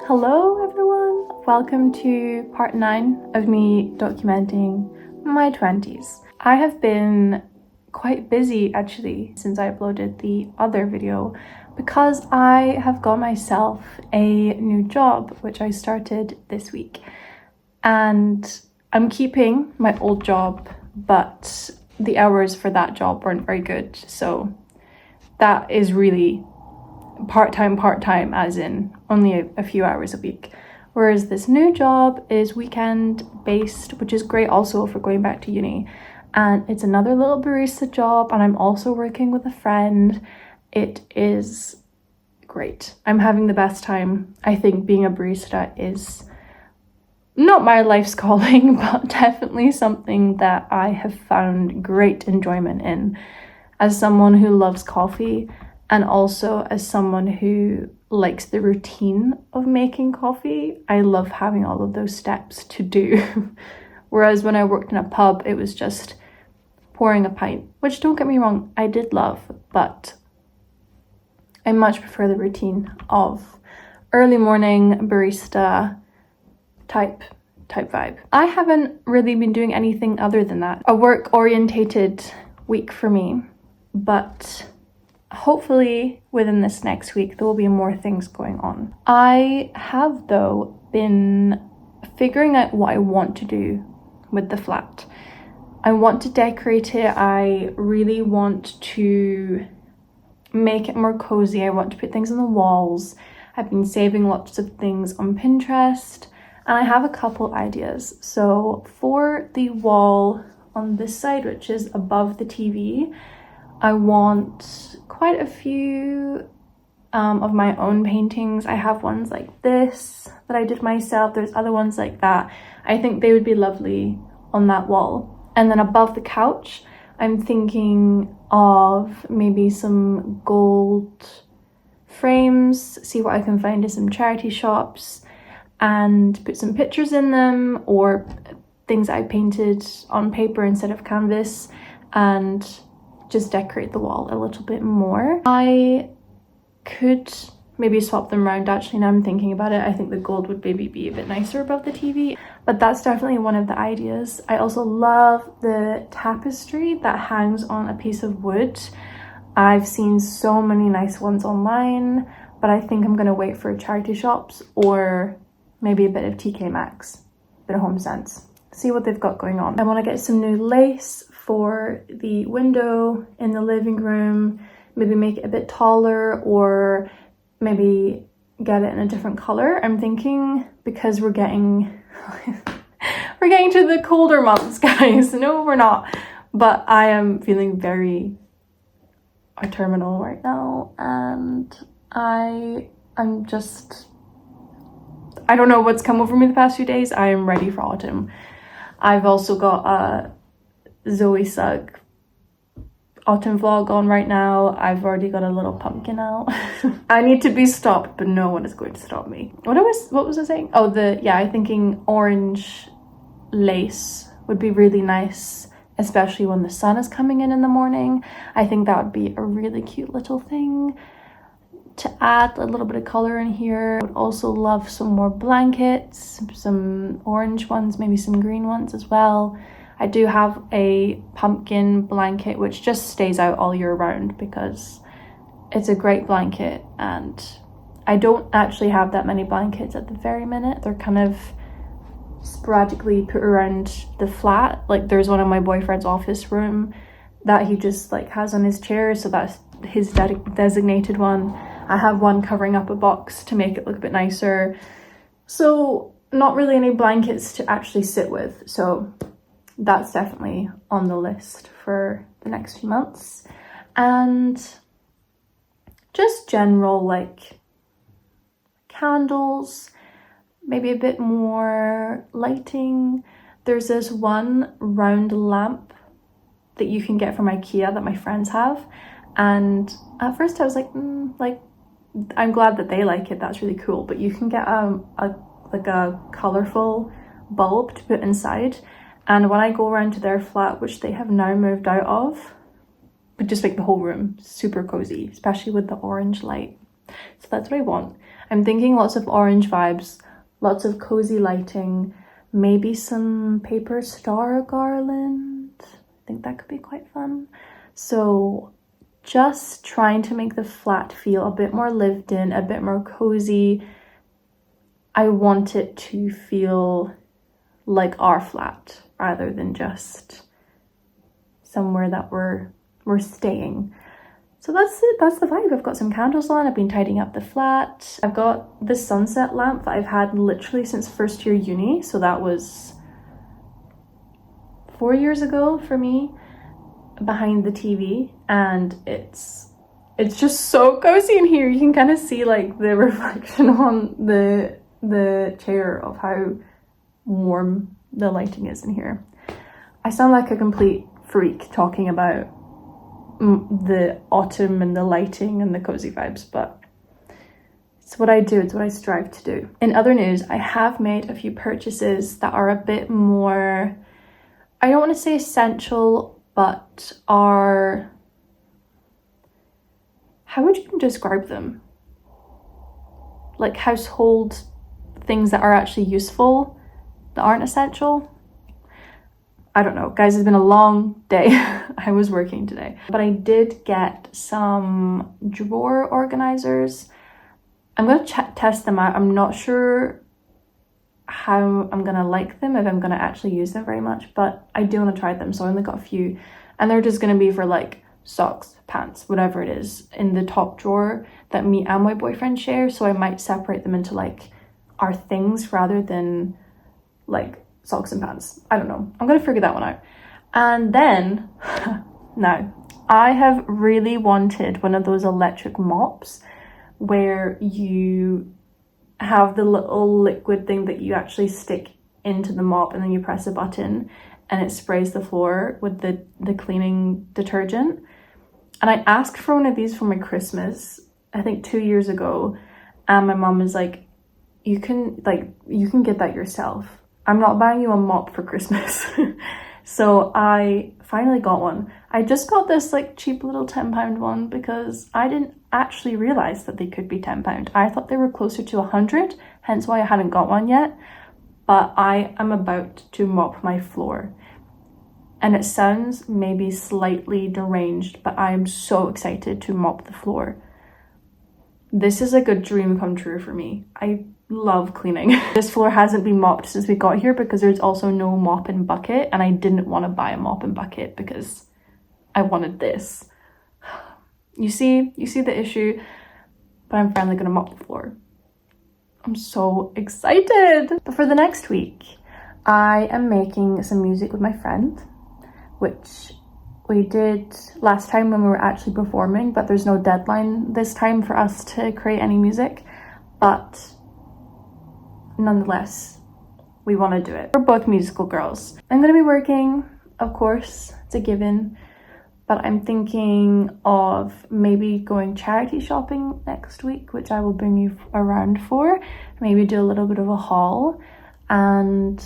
Hello everyone! Welcome to part 9 of me documenting my 20s. I have been quite busy actually since I uploaded the other video because I have got myself a new job which I started this week, and I'm keeping my old job, but the hours for that job weren't very good, so that is really part-time as in only a few hours a week, whereas this new job is weekend based, which is great also for going back to uni, and it's another little barista job, and I'm also working with a friend. It is great. I'm having the best time. I think being a barista is not my life's calling, but definitely something that I have found great enjoyment in as someone who loves coffee, and also as someone who likes the routine of making coffee. I love having all of those steps to do. Whereas when I worked in a pub, it was just pouring a pint, which, don't get me wrong, I did love, but I much prefer the routine of early morning barista type vibe. I haven't really been doing anything other than that. A work-orientated week for me, but hopefully within this next week there will be more things going on. I have though been figuring out what I want to do with the flat. I want to decorate it. I really want to make it more cozy. I want to put things on the walls. I've been saving lots of things on Pinterest, and I have a couple ideas. So for the wall on this side, which is above the TV, I want quite a few of my own paintings. I have ones like this that I did myself. There's other ones like that. I think they would be lovely on that wall. And then above the couch, I'm thinking of maybe some gold frames, see what I can find in some charity shops, and put some pictures in them, or things I painted on paper instead of canvas, and just decorate the wall a little bit more. I could maybe swap them around. Actually, now I'm thinking about it, I think the gold would maybe be a bit nicer above the TV, but that's definitely one of the ideas. I also love the tapestry that hangs on a piece of wood. I've seen so many nice ones online, but I think I'm gonna wait for charity shops or maybe a bit of TK Maxx, bit of Home Sense, see what they've got going on. I want to get some new lace for the window in the living room, maybe make it a bit taller, or maybe get it in a different color. I'm thinking, because we're getting to the colder months, guys. No, we're not, but I am feeling very autumnal right now, and I don't know what's come over me the past few days. I am ready for autumn. I've also got a Zoe Sugg autumn vlog on right now. I've already got a little pumpkin out. I need to be stopped, but no one is going to stop me. What was I saying? Oh, I'm thinking orange lace would be really nice, especially when the sun is coming in the morning. I think that would be a really cute little thing to add a little bit of color in here. I would also love some more blankets, some orange ones, maybe some green ones as well. I do have a pumpkin blanket which just stays out all year round because it's a great blanket, and I don't actually have that many blankets at the very minute. They're kind of sporadically put around the flat. Like, there's one in my boyfriend's office room that he just like has on his chair, so that's his designated one. I have one covering up a box to make it look a bit nicer. So not really any blankets to actually sit with. So that's definitely on the list for the next few months. And just general like candles, maybe a bit more lighting. There's this one round lamp that you can get from IKEA that my friends have. And at first I was like, I'm glad that they like it, that's really cool, but you can get a colorful bulb to put inside, and when I go around to their flat, which they have now moved out of, would just make the whole room super cozy, especially with the orange light. So that's what I want. I'm thinking lots of orange vibes, lots of cozy lighting, maybe some paper star garland. I think that could be quite fun. So just trying to make the flat feel a bit more lived in, a bit more cozy. I want it to feel like our flat rather than just somewhere that we're staying. So that's it, that's the vibe. I've got some candles on, I've been tidying up the flat. I've got this sunset lamp that I've had literally since first year uni, so that was 4 years ago for me, behind the TV, and it's just so cozy in here. You can kind of see like the reflection on the chair of how warm the lighting is in here. I sound like a complete freak talking about the autumn and the lighting and the cozy vibes, but it's what I do, it's what I strive to do. In other news, I have made a few purchases that are a bit more, I don't want to say essential, but are, how would you describe them? Like household things that are actually useful, that aren't essential. I don't know, guys, it's been a long day. I was working today, but I did get some drawer organizers. I'm gonna test them out. I'm not sure how I'm gonna like them, if I'm gonna actually use them very much, but I do want to try them. So I only got a few, and they're just gonna be for like socks, pants, whatever it is, in the top drawer that me and my boyfriend share. So I might separate them into like our things rather than like socks and pants. I don't know. I'm gonna figure that one out. And then now I have really wanted one of those electric mops where you have the little liquid thing that you actually stick into the mop and then you press a button and it sprays the floor with the cleaning detergent. And I asked for one of these for my Christmas, I think 2 years ago, and my mom was like, you can get that yourself. I'm not buying you a mop for Christmas. So I finally got one. I just got this like cheap little £10 one because I didn't actually realize that they could be £10. I thought they were closer to 100, hence why I hadn't got one yet. But I am about to mop my floor. And it sounds maybe slightly deranged, but I am so excited to mop the floor. This is like a dream come true for me. I love cleaning. This floor hasn't been mopped since we got here because there's also no mop and bucket, and I didn't want to buy a mop and bucket because I wanted this. You see the issue, but I'm finally gonna mop the floor. I'm so excited. But for the next week, I am making some music with my friend, which we did last time when we were actually performing, but there's no deadline this time for us to create any music. But nonetheless, we want to do it. We're both musical girls. I'm going to be working, of course, it's a given, but I'm thinking of maybe going charity shopping next week, which I will bring you around for. Maybe do a little bit of a haul and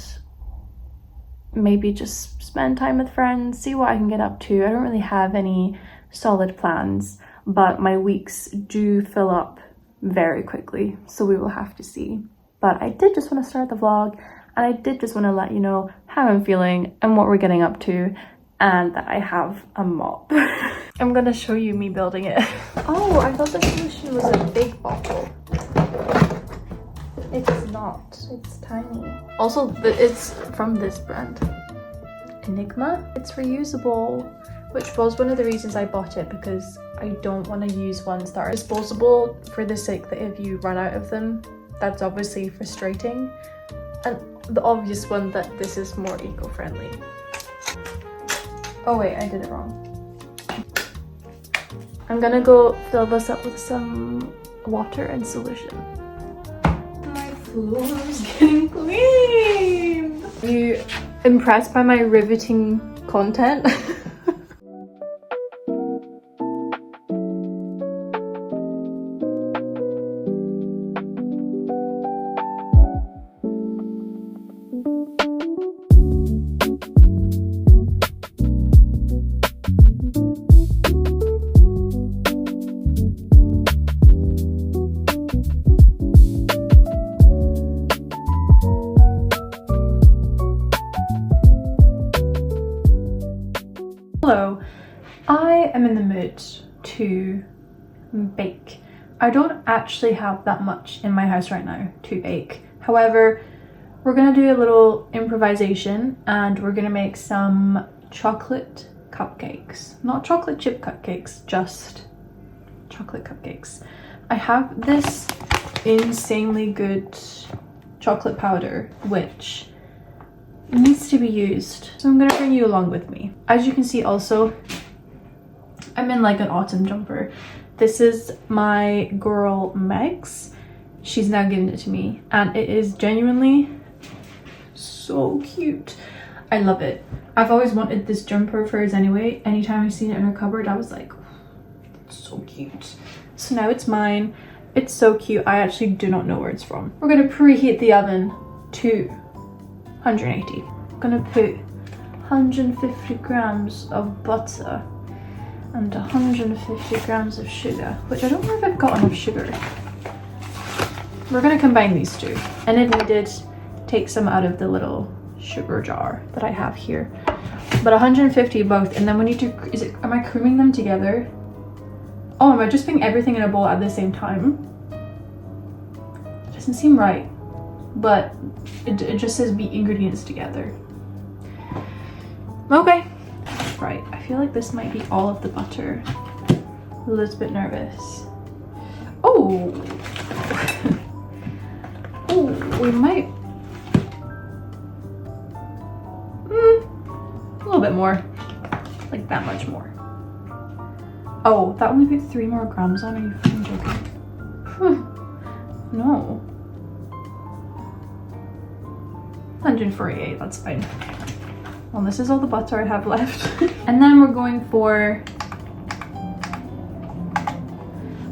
maybe just spend time with friends, see what I can get up to. I don't really have any solid plans, but my weeks do fill up very quickly, so we will have to see. But I did just want to start the vlog, and I did just want to let you know how I'm feeling and what we're getting up to, and that I have a mop. I'm gonna show you me building it. Oh, I thought the solution was a big bottle. It's not, it's tiny. Also, it's from this brand, Enigma. It's reusable, which was one of the reasons I bought it, because I don't want to use ones that are disposable for the sake that if you run out of them, that's obviously frustrating. And the obvious one that this is more eco-friendly. Oh wait, I did it wrong. I'm gonna go fill this up with some water and solution. My floor is getting clean! Are you impressed by my riveting content? Hello, I am in the mood to bake. I don't actually have that much in my house right now to bake. However, we're gonna do a little improvisation and we're gonna make some chocolate cupcakes. Not chocolate chip cupcakes, just chocolate cupcakes. I have this insanely good chocolate powder which needs to be used, so I'm gonna bring you along with me. As you can see, also I'm in like an autumn jumper. This is my girl Meg's. She's now given it to me and it is genuinely so cute. I love it. I've always wanted this jumper of hers anyway. Anytime I've seen it in her cupboard, I was like, it's so cute. So now it's mine. It's so cute. I actually do not know where it's from. We're gonna preheat the oven to 180. I'm gonna put 150 grams of butter and 150 grams of sugar, which I don't know if I've got enough sugar. We're gonna combine these two, and if needed, take some out of the little sugar jar that I have here. But 150 both, and then we need to, am I creaming them together? Oh, am I just putting everything in a bowl at the same time? Doesn't seem right, but it just says beat ingredients together. Okay, right, I feel like this might be all of the butter. A little bit nervous. Oh, oh, we might, a little bit more, like that much more. Oh, that only put 3 more grams on, are you fucking joking? No. 148, that's fine. Well, this is all the butter I have left. And then we're going for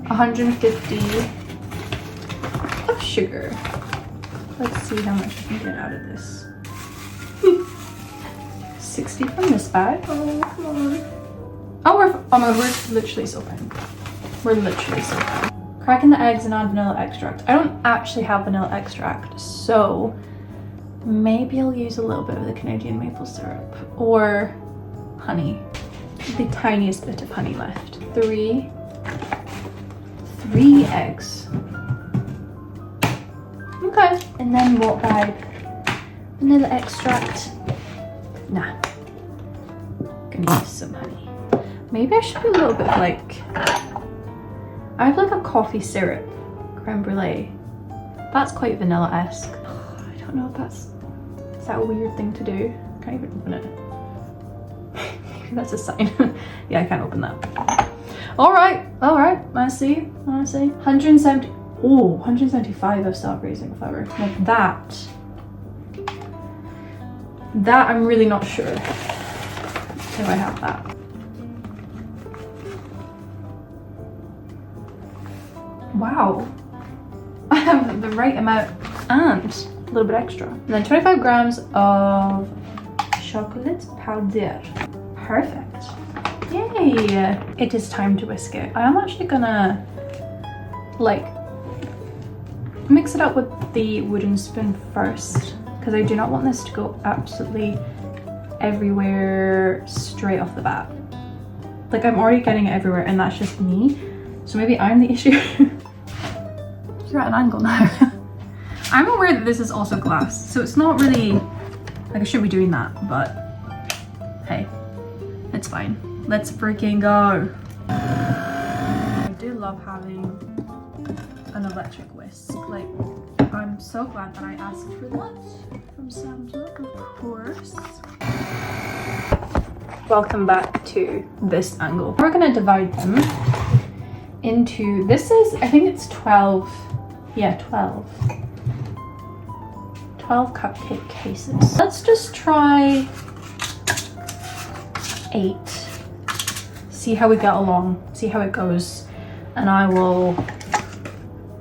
150 of sugar. Let's see how much I can get out of this. 60 from this bag. Oh, come on. Oh, we're literally so fine. We're literally so fine. Cracking the eggs and add vanilla extract. I don't actually have vanilla extract, so maybe I'll use a little bit of the Canadian maple syrup or honey. The tiniest bit of honey left. Three eggs. Okay, and then what vibe? Vanilla extract. Nah. Gonna use some honey. Maybe I should do a little bit of like, I have like a coffee syrup creme brulee. That's quite vanilla-esque. I don't know if is that a weird thing to do? I can't even open it. Maybe that's a sign. Yeah, I can't open that. All right, let's see. 170, oh, 175 of self-raising flour. Like that I'm really not sure if I have that. Wow, I have the right amount and a little bit extra. And then 25 grams of chocolate powder. Perfect. Yay! It is time to whisk it. I am actually gonna like mix it up with the wooden spoon first because I do not want this to go absolutely everywhere straight off the bat. Like I'm already getting it everywhere and that's just me. So maybe I'm the issue. You're at an angle now. I'm aware that this is also glass, so it's not really like I should be doing that, but hey, it's fine. Let's freaking go. I do love having an electric whisk. Like, I'm so glad that I asked for that from Santa, of course. Welcome back to this angle. We're gonna divide them into, this is, I think it's 12, yeah, 12 cupcake cases. Let's just try 8. See how we get along, see how it goes, and I will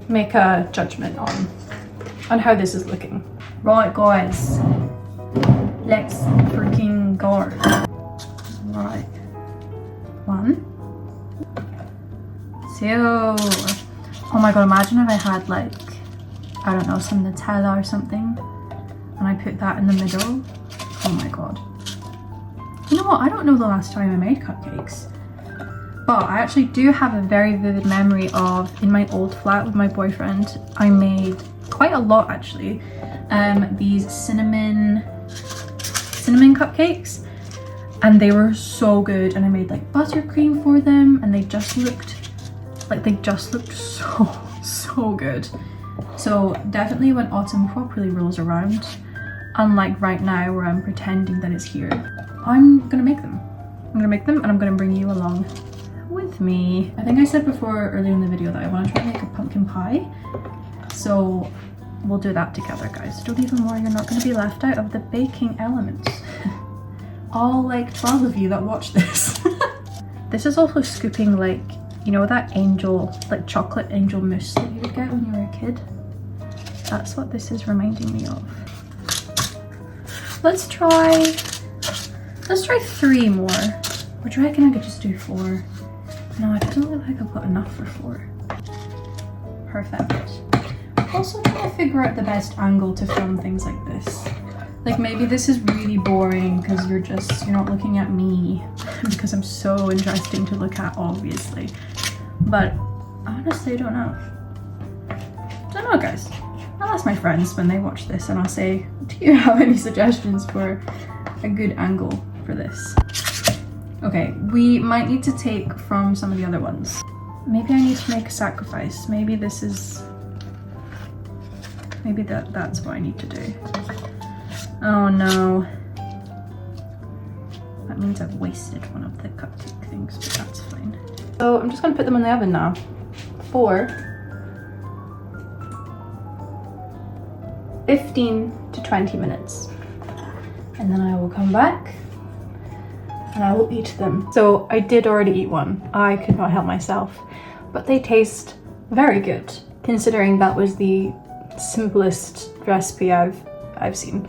make a judgment on how this is looking. Right guys, let's freaking go. Right, 1, 2. Oh my god, imagine if I had like, I don't know, some Nutella or something and I put that in the middle. Oh my god. You know what, I don't know the last time I made cupcakes. But I actually do have a very vivid memory of, in my old flat with my boyfriend, I made quite a lot actually. These cinnamon cupcakes, and they were so good, and I made like buttercream for them, and they just looked so good. So definitely when autumn properly rolls around, unlike right now where I'm pretending that it's here, I'm gonna make them. And I'm gonna bring you along with me. I think I said before earlier in the video that I want to try and make a pumpkin pie, so we'll do that together, guys. Don't even worry, you're not going to be left out of the baking elements. All like 12 of you that watch this. This is also scooping, like, you know that angel, like chocolate angel mousse that you would get when you were a kid? That's what this is reminding me of. Let's try 3 more. Or do you reckon I could just do 4? No, it doesn't look like I've got enough for 4. Perfect. Also trying to figure out the best angle to film things like this. Like maybe this is really boring because you're not looking at me because I'm so interesting to look at, obviously. But honestly, I don't know. Don't know, guys. I'll ask my friends when they watch this and I'll say, do you have any suggestions for a good angle for this? Okay, we might need to take from some of the other ones. Maybe I need to make a sacrifice. Maybe that's what I need to do. Oh no. That means I've wasted one of the cupcake things, but that's fine. So I'm just gonna put them in the oven now for 15 to 20 minutes. And then I will come back and I will eat them. So I did already eat one. I could not help myself, but they taste very good considering that was the simplest recipe I've seen.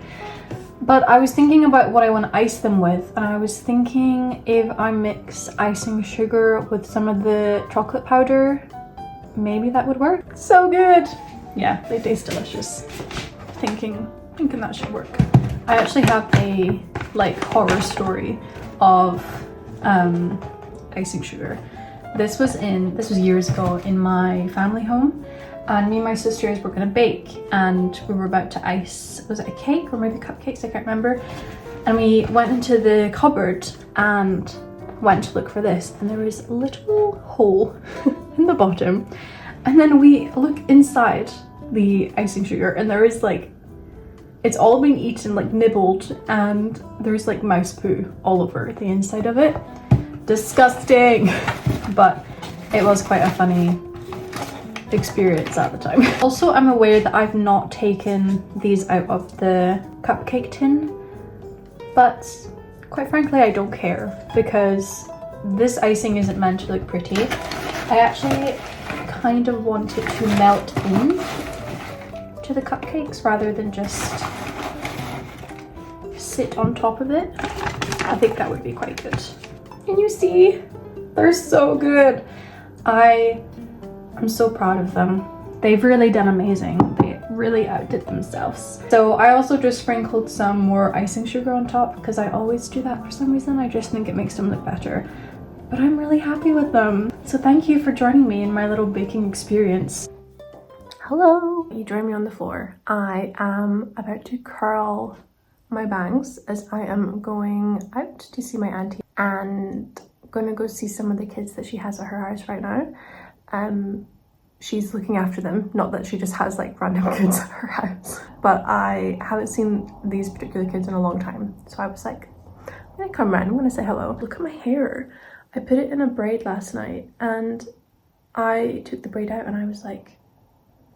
But I was thinking about what I want to ice them with, and I was thinking if I mix icing sugar with some of the chocolate powder, maybe that would work. So good. Yeah, they taste delicious. Thinking that should work. I actually have a like horror story of icing sugar. This was years ago in my family home, and me and my sisters were gonna bake, and we were about to ice, was it a cake or maybe cupcakes, I can't remember. And we went into the cupboard and went to look for this, and there was a little hole in the bottom. And then we look inside the icing sugar, and there is like, it's all been eaten, like nibbled, and there's like mouse poo all over the inside of it. Disgusting. But it was quite a funny experience at the time. Also, I'm aware that I've not taken these out of the cupcake tin, but quite frankly I don't care because this icing isn't meant to look pretty. I actually kind of want it to melt in to the cupcakes rather than just sit on top of it. I think that would be quite good. Can you see? They're so good. I'm so proud of them. They've really done amazing. They really outdid themselves. So I also just sprinkled some more icing sugar on top because I always do that for some reason. I just think it makes them look better. But I'm really happy with them. So thank you for joining me in my little baking experience. Hello. You join me on the floor. I am about to curl my bangs as I am going out to see my auntie and gonna go see some of the kids that she has at her house right now. She's looking after them, not that she just has like random kids at her house, but I haven't seen these particular kids in a long time, so I was like, I'm gonna come around, I'm gonna say hello. Look at my hair. I put it in a braid last night and I took the braid out and I was like,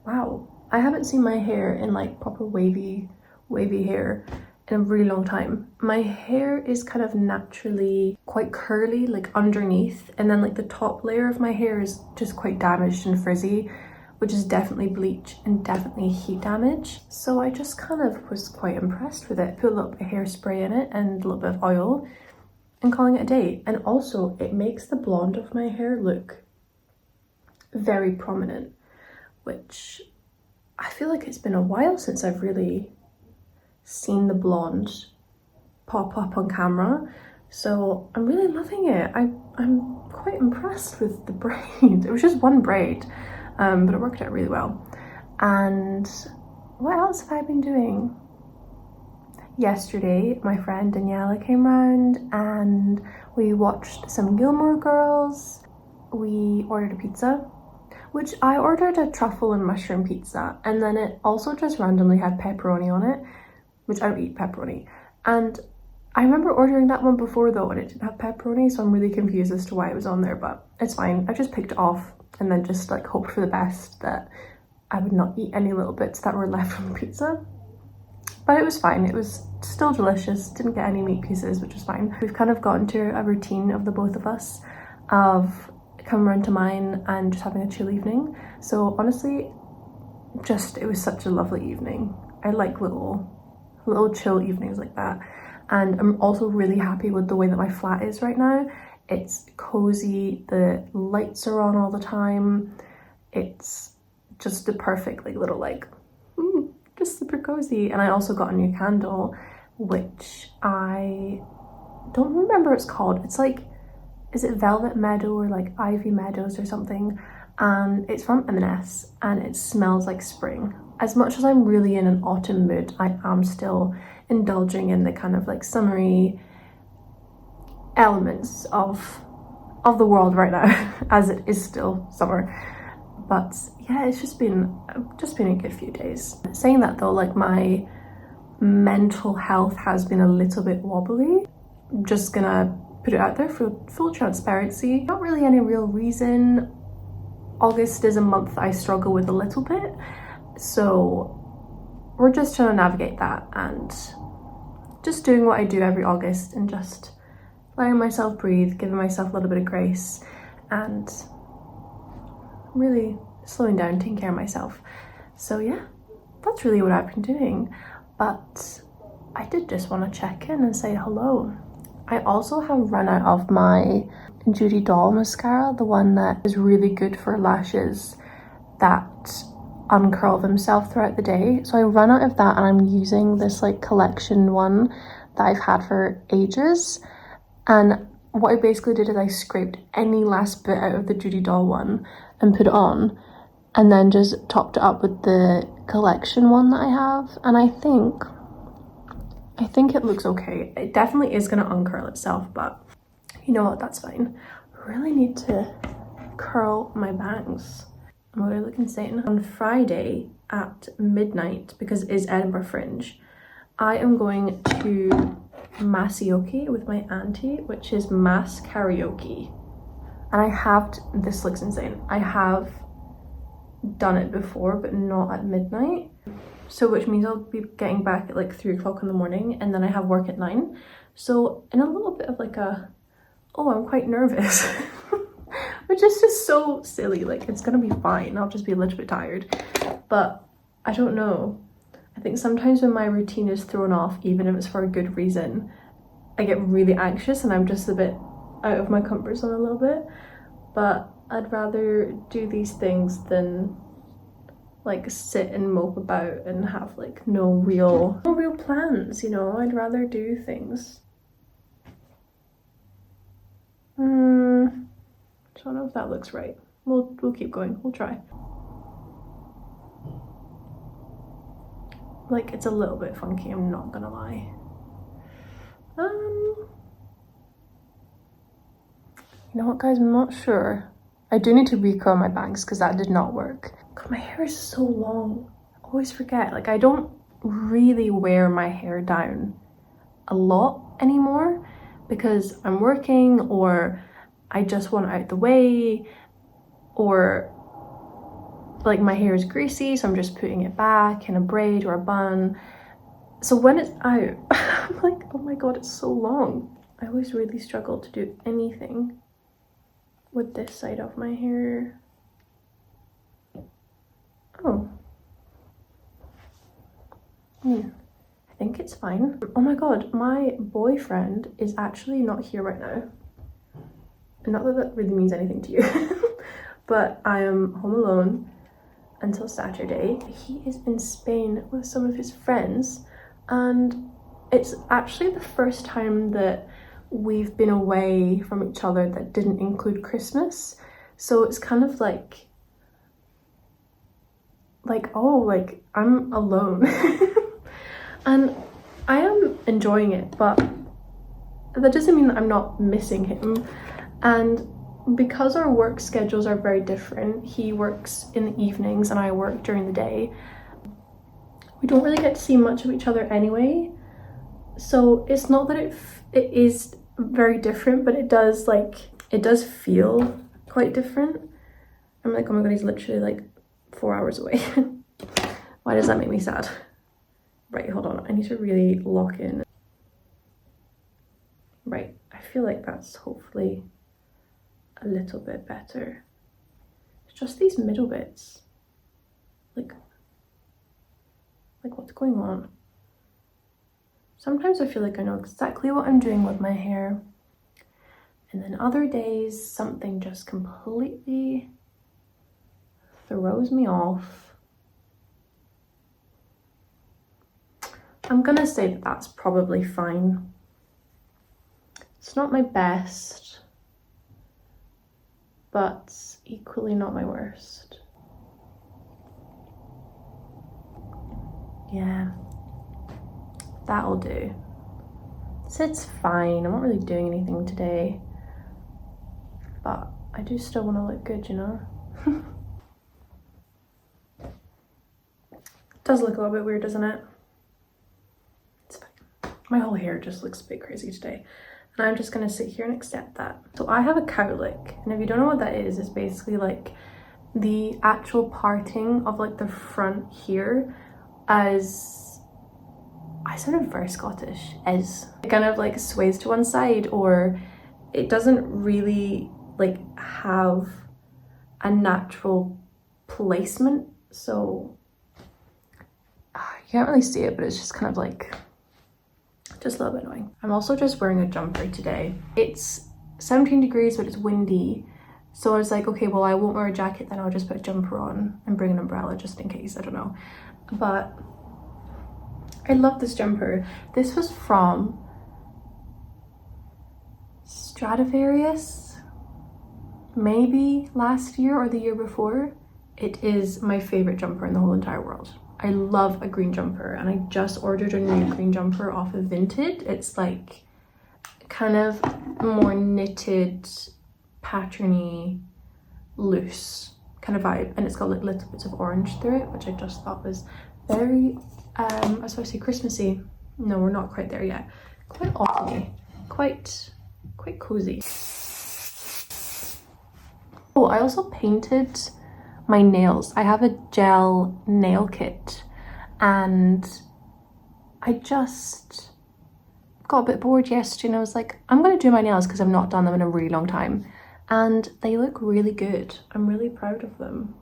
wow, I haven't seen my hair in like proper wavy hair in a really long time. My hair is kind of naturally quite curly, like underneath, and then like the top layer of my hair is just quite damaged and frizzy, which is definitely bleach and definitely heat damage. So I just kind of was quite impressed with it. Put a little bit of hairspray in it and a little bit of oil and calling it a day. And also it makes the blonde of my hair look very prominent, which I feel like it's been a while since I've really seen the blonde pop up on camera. So I'm really loving it. I'm quite impressed with the braid. It was just one braid, but it worked out really well. And what else have I been doing? Yesterday, my friend Daniela came round and we watched some Gilmore Girls. We ordered a pizza, which I ordered a truffle and mushroom pizza, and then it also just randomly had pepperoni on it, which I don't eat pepperoni. And I remember ordering that one before though, and it didn't have pepperoni, so I'm really confused as to why it was on there, but it's fine. I just picked it off and then just like hoped for the best that I would not eat any little bits that were left from the pizza. But it was fine. It was still delicious. Didn't get any meat pieces, which was fine. We've kind of gotten to a routine of the both of us of coming around to mine and just having a chill evening. So honestly, it was such a lovely evening. I like little chill evenings like that. And I'm also really happy with the way that my flat is right now. It's cozy, the lights are on all the time. It's just the perfect just super cozy. And I also got a new candle, which I don't remember what it's called. It's like, is it Velvet Meadow or like Ivy Meadows or something? And it's from M&S and it smells like spring. As much as I'm really in an autumn mood, I am still indulging in the kind of like summery elements of the world right now, as it is still summer. But yeah, it's just been a good few days. Saying that though, like my mental health has been a little bit wobbly. I'm just gonna put it out there for full transparency. Not really any real reason. August is a month I struggle with a little bit, so we're just trying to navigate that and just doing what I do every August and just letting myself breathe, giving myself a little bit of grace and really slowing down, taking care of myself. So yeah, that's really what I've been doing. But I did just want to check in and say hello. I also have run out of my Judy Doll mascara, the one that is really good for lashes that uncurl themselves throughout the day. So I ran out of that and I'm using this like collection one that I've had for ages. And what I basically did is I scraped any last bit out of the Judy Doll one and put it on, and then just topped it up with the collection one that I have. And I think it looks okay. It definitely is going to uncurl itself, but you know what, that's fine. I really need to curl my bangs. I'm going to look insane. On Friday at midnight, because it is Edinburgh Fringe, I am going to Masioki with my auntie, which is mass karaoke. And this looks insane. I have done it before, but not at midnight. So which means I'll be getting back at like 3 o'clock in the morning, and then I have work at 9. So in a little bit of like I'm quite nervous, which is just so silly. Like, it's gonna be fine. I'll just be a little bit tired, but I don't know. I think sometimes when my routine is thrown off, even if it's for a good reason, I get really anxious and I'm just a bit out of my comfort zone a little bit. But I'd rather do these things than like sit and mope about and have like no real plans, you know. I'd rather do things. I don't know if that looks right. We'll keep going. We'll try. Like, it's a little bit funky, I'm not gonna lie. You know what, guys? I'm not sure. I do need to recurl my bangs because that did not work. God, my hair is so long. I always forget. Like, I don't really wear my hair down a lot anymore because I'm working, or I just want it out the way, or like my hair is greasy, so I'm just putting it back in a braid or a bun. So when it's out, I'm like, oh my god, it's so long. I always really struggle to do anything with this side of my hair. Oh. I think it's fine. Oh my god, my boyfriend is actually not here right now. Not that that really means anything to you, but I am home alone until Saturday. He is in Spain with some of his friends, and it's actually the first time that we've been away from each other that didn't include Christmas. So it's kind of like oh, like I'm alone. And I am enjoying it, but that doesn't mean that I'm not missing him. And because our work schedules are very different, he works in the evenings and I work during the day, we don't really get to see much of each other anyway. So it's not that it is very different, but it does feel quite different. I'm like, oh my god, he's literally like 4 hours away. Why does that make me sad? Right, hold on, I need to really lock in. Right, I feel like that's hopefully a little bit better. It's just these middle bits. Like what's going on? Sometimes I feel like I know exactly what I'm doing with my hair, and then other days something just completely throws me off. I'm gonna say that that's probably fine. It's not my best, but equally not my worst. Yeah, that'll do. So it's fine. I'm not really doing anything today, but I do still want to look good, you know? Does look a little bit weird, doesn't it? It's fine. My whole hair just looks a bit crazy today, and I'm just gonna sit here and accept that. So I have a cowlick, and if you don't know what that is, it's basically like the actual parting of like the front here, as I sounded very Scottish, as it kind of like sways to one side, or it doesn't really like have a natural placement, so you can't really see it, but it's just kind of like just a little bit annoying. I'm also just wearing a jumper today. It's 17 degrees, but it's windy, so I was like, okay, well, I won't wear a jacket, then I'll just put a jumper on and bring an umbrella just in case, I don't know. But I love this jumper. This was from Stradivarius, maybe last year or the year before. It is my favorite jumper in the whole entire world. I love a green jumper, and I just ordered a new green jumper off of Vinted. It's like kind of more knitted, patterny, loose kind of vibe, and it's got like little bits of orange through it, which I just thought was very I was supposed to say Christmassy. No, we're not quite there yet. Quite autumny, quite cozy. Oh, I also painted my nails. I have a gel nail kit, and I just got a bit bored yesterday, and I was like, I'm gonna do my nails because I've not done them in a really long time, and they look really good. I'm really proud of them.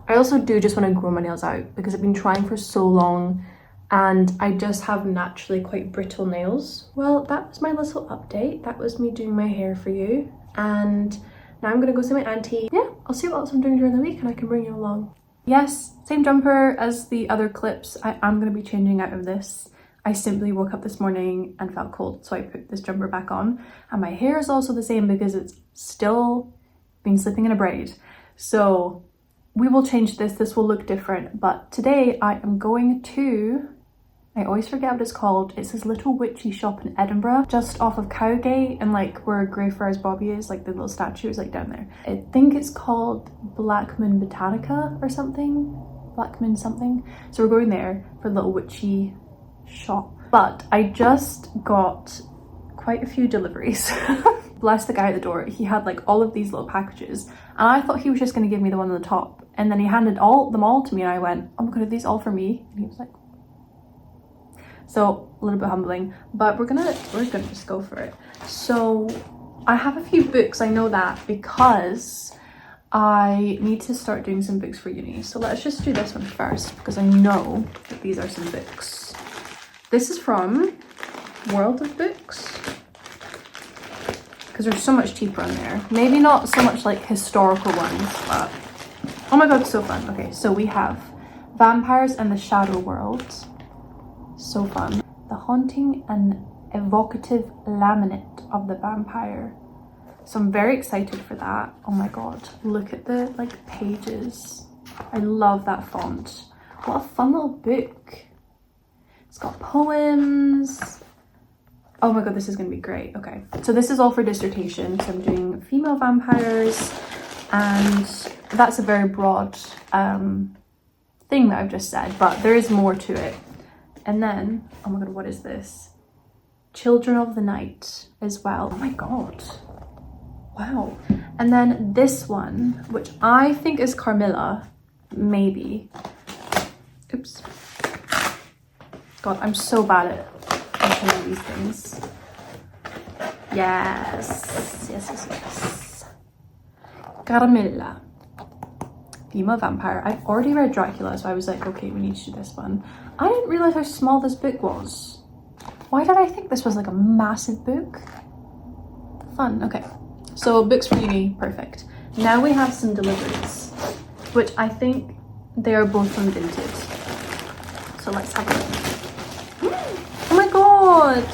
I also do just want to grow my nails out because I've been trying for so long and I just have naturally quite brittle nails. Well, that was my little update. That was me doing my hair for you, and now I'm gonna go see my auntie. Yeah, I'll see what else I'm doing during the week and I can bring you along. Yes, same jumper as the other clips. I am gonna be changing out of this. I simply woke up this morning and felt cold, so I put this jumper back on, and my hair is also the same because it's still been slipping in a braid. So we will change this. This will look different, but today I am going to, I always forget what it's called. It's this little witchy shop in Edinburgh, just off of Cowgate, and like where Greyfriars Bobby is, like the little statue is like down there. I think it's called Blackman Botanica or something. Blackman something. So we're going there for a little witchy shop. But I just got quite a few deliveries. Bless the guy at the door. He had like all of these little packages, and I thought he was just going to give me the one on the top, and then he handed them all to me, and I went, oh my god, are these all for me? And he was like, so a little bit humbling, but we're gonna just go for it. So I have a few books, I know that, because I need to start doing some books for uni. So let's just do this one first, because I know that these are some books. This is from World of Books, because they're so much cheaper on there. Maybe not so much like historical ones, but oh my god, so fun. Okay, so we have Vampires and the Shadow World. So fun. The Haunting and evocative laminate of the vampire. So I'm very excited for that. Oh my god, look at the like pages. I love that font. What a fun little book. It's got poems. Oh my god, this is gonna be great. Okay, so this is all for dissertation. So I'm doing female vampires, and that's a very broad thing that I've just said, but there is more to it. And then, oh my god, what is this? Children of the Night as well. Oh my god. Wow. And then this one, which I think is Carmilla, maybe. Oops. God, I'm so bad at opening these things. Yes. Carmilla. Female vampire. I've already read Dracula, so I was like, okay, we need to do this one. I didn't realize how small this book was. Why did I think this was like a massive book? Fun. Okay. So books for uni, perfect. Now we have some deliveries, which I think they are both from Vinted. So let's have a look. Oh my god!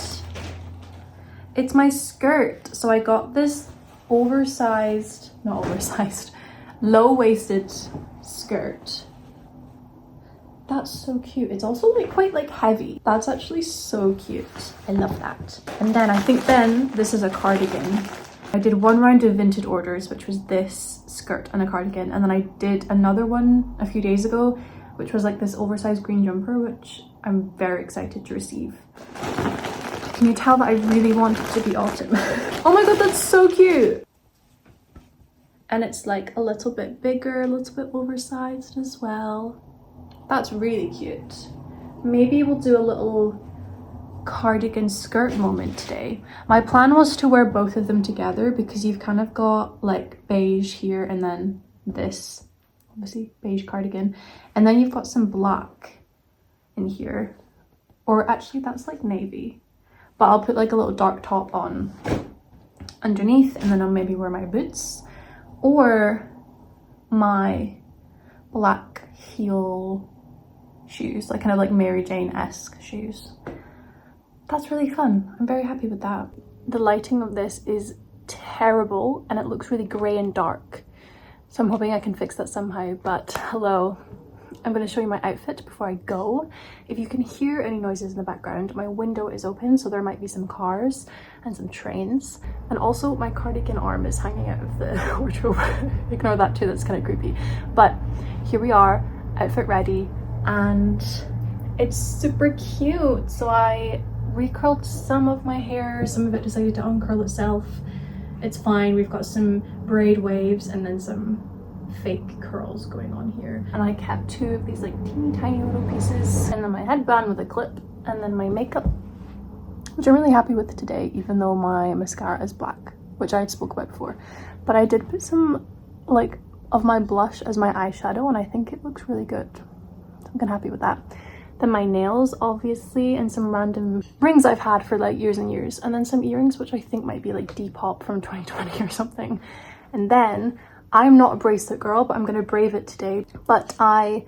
It's my skirt. So I got this low-waisted skirt. That's so cute. It's also like quite like heavy. That's actually so cute. I love that. And then I think this is a cardigan. I did one round of Vinted orders, which was this skirt and a cardigan, and then I did another one a few days ago, which was like this oversized green jumper, which I'm very excited to receive. Can you tell that I really want it to be autumn? Oh my god, that's so cute! And it's like a little bit bigger, a little bit oversized as well. That's really cute. Maybe we'll do a little cardigan skirt moment today. My plan was to wear both of them together because you've kind of got like beige here and then this, obviously beige cardigan, and then you've got some black in here, or actually that's like navy, but I'll put like a little dark top on underneath, and then I'll maybe wear my boots or my black heel shoes, like kind of like Mary Jane-esque shoes. That's really fun. I'm very happy with that. The lighting of this is terrible and it looks really grey and dark, so I'm hoping I can fix that somehow. But hello, I'm going to show you my outfit before I go. If you can hear any noises in the background, my window is open, so there might be some cars and some trains, and also my cardigan arm is hanging out of the wardrobe. Ignore that too, that's kind of creepy. But here we are, outfit ready, and it's super cute. So I recurled some of my hair, some of it decided to uncurl itself. It's fine. We've got some braid waves and then some fake curls going on here, and I kept two of these like teeny tiny little pieces, and then my headband with a clip, and then my makeup, which I'm really happy with today, even though my mascara is black, which I had spoke about before. But I did put some like of my blush as my eyeshadow, and I think it looks really good, so I'm kind of happy with that. Then my nails, obviously, and some random rings I've had for like years and years, and then some earrings, which I think might be like Depop from 2020 or something. And then I'm not a bracelet girl, but I'm going to brave it today. But I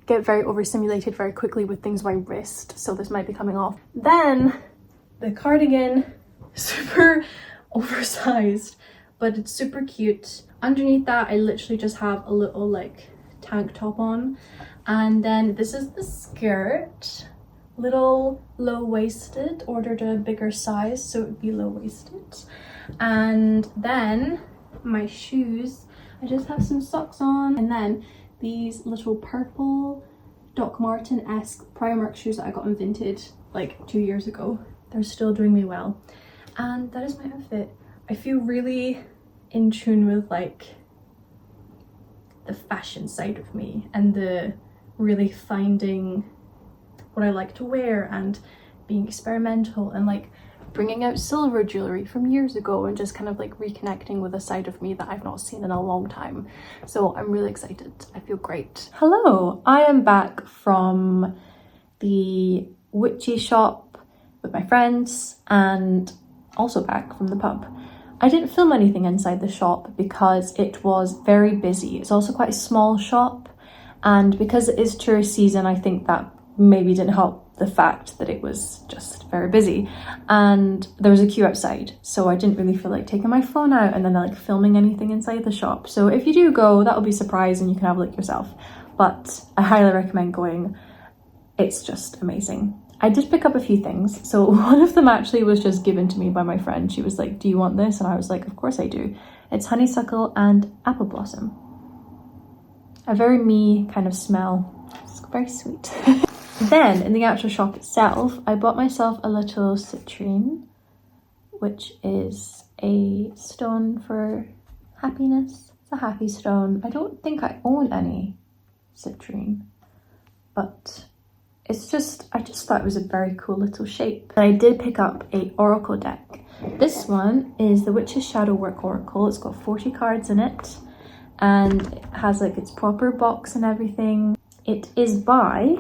get very overstimulated very quickly with things on my wrist, so this might be coming off. Then the cardigan, super oversized, but it's super cute. Underneath that, I literally just have a little like tank top on. And then this is the skirt, little low-waisted, ordered a bigger size so it would be low-waisted. And then my shoes, I just have some socks on, and then these little purple Doc Marten-esque Primark shoes that I got in Vinted like 2 years ago. They're still doing me well. And that is my outfit. I feel really in tune with like the fashion side of me and the really finding what I like to wear and being experimental and like bringing out silver jewelry from years ago and just kind of like reconnecting with a side of me that I've not seen in a long time. So I'm really excited. I feel great. Hello, I am back from the witchy shop with my friends and also back from the pub. I didn't film anything inside the shop because it was very busy. It's also quite a small shop, and because it is tourist season, I think that maybe didn't help the fact that it was just very busy and there was a queue outside, so I didn't really feel like taking my phone out and then like filming anything inside the shop. So if you do go, that'll be a surprise and you can have a look yourself, but I highly recommend going. It's just amazing. I did pick up a few things. So one of them actually was just given to me by my friend. She was like, do you want this? And I was like, of course I do. It's honeysuckle and apple blossom. A very me kind of smell. It's very sweet. Then in the actual shop itself, I bought myself a little citrine, which is a stone for happiness. It's a happy stone. I don't think I own any citrine, but it's just, I just thought it was a very cool little shape. And I did pick up a oracle deck. This one is the Witch's Shadow Work Oracle. It's got 40 cards in it and it has like its proper box and everything. It is by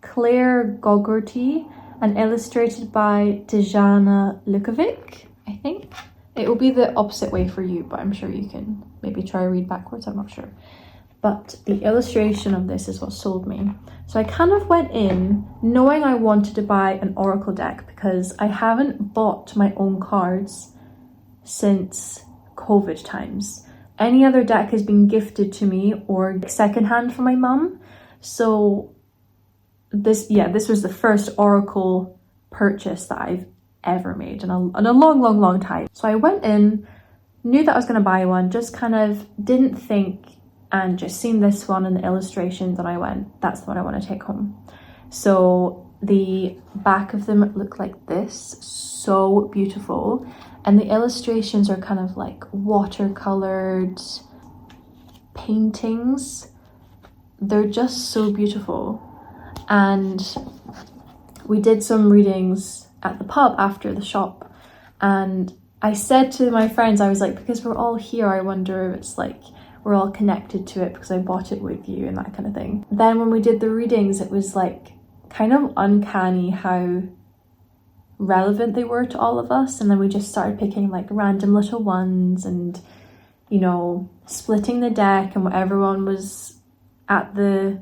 Claire Gogorty and illustrated by Dejana Lukovic, I think. It will be the opposite way for you, but I'm sure you can maybe try to read backwards, I'm not sure. But the illustration of this is what sold me. So I kind of went in knowing I wanted to buy an oracle deck because I haven't bought my own cards since COVID times. Any other deck has been gifted to me or secondhand from my mum. So this was the first oracle purchase that I've ever made in a long time. So I went in, knew that I was going to buy one, just kind of didn't think, and just seen this one in the illustrations and I went, that's the one I want to take home. So the back of them look like this, so beautiful, and the illustrations are kind of like watercolored paintings. They're just so beautiful. And we did some readings at the pub after the shop, and I said to my friends, I was like, because we're all here, I wonder if it's like we're all connected to it because I bought it with you and that kind of thing. Then when we did the readings, it was like kind of uncanny how relevant they were to all of us. And then we just started picking like random little ones and, you know, splitting the deck, and what everyone was at the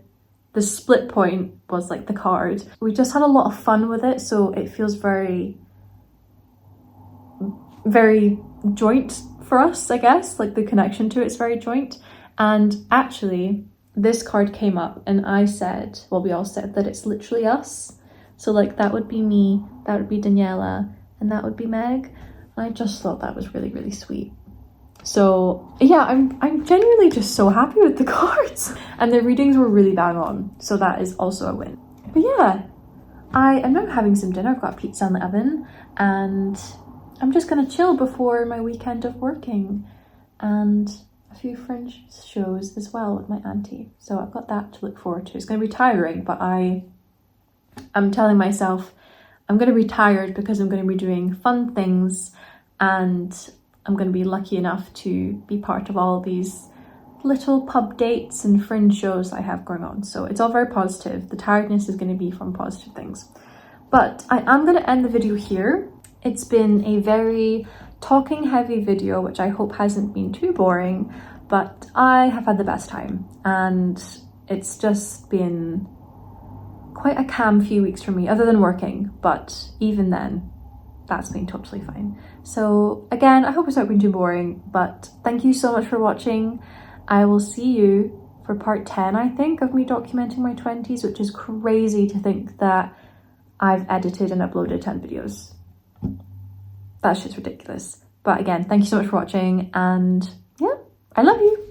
split point was like the card. We just had a lot of fun with it, so it feels very joint for us, I guess. Like the connection to it's very joint. And actually this card came up and I said, well, we all said that it's literally us. So like that would be me, that would be Daniela, and that would be Meg. And I just thought that was really sweet. So yeah, I'm genuinely just so happy with the cards, and the readings were really bang on, so that is also a win. But yeah, I am now having some dinner. I've got pizza in the oven and I'm just gonna chill before my weekend of working and a few French shows as well with my auntie. So I've got that to look forward to. It's gonna be tiring, but I'm telling myself I'm gonna be tired because I'm gonna be doing fun things, and I'm going to be lucky enough to be part of all these little pub dates and fringe shows I have going on. So it's all very positive. The tiredness is going to be from positive things. But I am going to end the video here. It's been a very talking heavy video, which I hope hasn't been too boring, but I have had the best time. And it's just been quite a calm few weeks for me, other than working. But even then, that's been totally fine. So again, I hope it's not been too boring, but thank you so much for watching. I will see you for part 10, I think, of me documenting my 20s, which is crazy to think that I've edited and uploaded 10 videos. That's just ridiculous. But again, thank you so much for watching, and yeah, I love you.